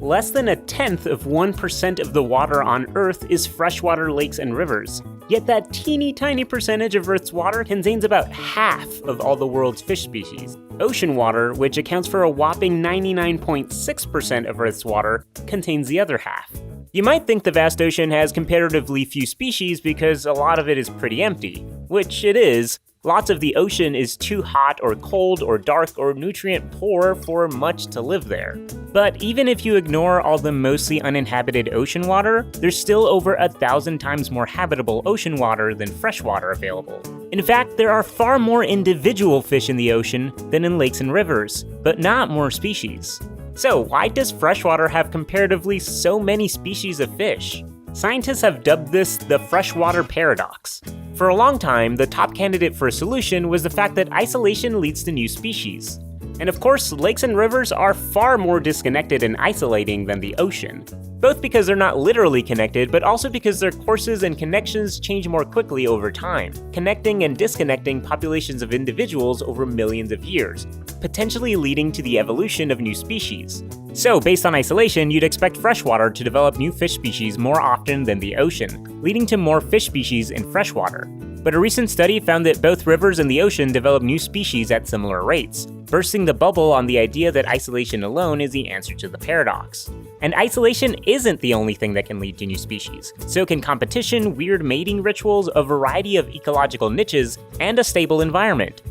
less than 0.1% of the water on Earth is freshwater lakes and rivers. Yet that teeny tiny percentage of Earth's water contains about half of all the world's fish species. Ocean water, which accounts for a whopping 99.6% of Earth's water, contains the other half. You might think the vast ocean has comparatively few species because a lot of it is pretty empty, which it is. Lots of the ocean is too hot or cold or dark or nutrient poor for much to live there. But even if you ignore all the mostly uninhabited ocean water, there's still over 1,000 times more habitable ocean water than freshwater available. In fact, there are far more individual fish in the ocean than in lakes and rivers, but not more species. So why does freshwater have comparatively so many species of fish? Scientists have dubbed this the Freshwater Paradox. For a long time, the top candidate for a solution was the fact that isolation leads to new species. And of course, lakes and rivers are far more disconnected and isolating than the ocean, both because they're not literally connected, but also because their courses and connections change more quickly over time, connecting and disconnecting populations of individuals over millions of years, potentially leading to the evolution of new species. So, based on isolation, you'd expect freshwater to develop new fish species more often than the ocean, leading to more fish species in freshwater. But a recent study found that both rivers and the ocean develop new species at similar rates, bursting the bubble on the idea that isolation alone is the answer to the paradox. And isolation isn't the only thing that can lead to new species. So can competition, weird mating rituals, a variety of ecological niches, and a stable environment.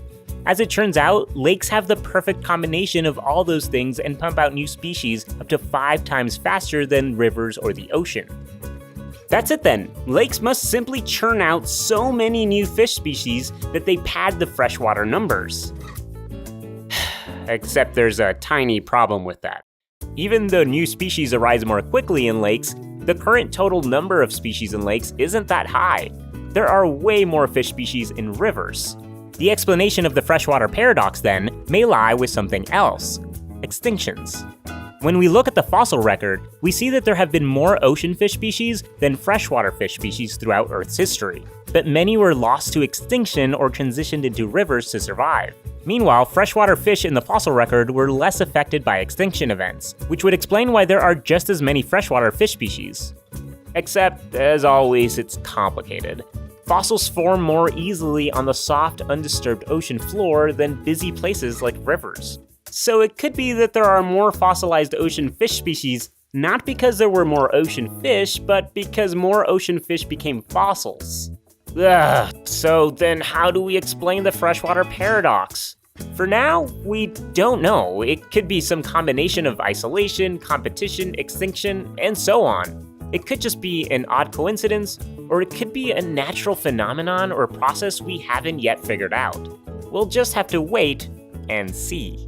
As it turns out, lakes have the perfect combination of all those things and pump out new species up to 5 times faster than rivers or the ocean. That's it then. Lakes must simply churn out so many new fish species that they pad the freshwater numbers. Except there's a tiny problem with that. Even though new species arise more quickly in lakes, the current total number of species in lakes isn't that high. There are way more fish species in rivers. The explanation of the freshwater paradox, then, may lie with something else: extinctions. When we look at the fossil record, we see that there have been more ocean fish species than freshwater fish species throughout Earth's history, but many were lost to extinction or transitioned into rivers to survive. Meanwhile, freshwater fish in the fossil record were less affected by extinction events, which would explain why there are just as many freshwater fish species. Except, as always, it's complicated. Fossils form more easily on the soft, undisturbed ocean floor than busy places like rivers. So it could be that there are more fossilized ocean fish species not because there were more ocean fish, but because more ocean fish became fossils. So then how do we explain the freshwater paradox? For now, we don't know. It could be some combination of isolation, competition, extinction, and so on. It could just be an odd coincidence, or it could be a natural phenomenon or process we haven't yet figured out. We'll just have to wait and see.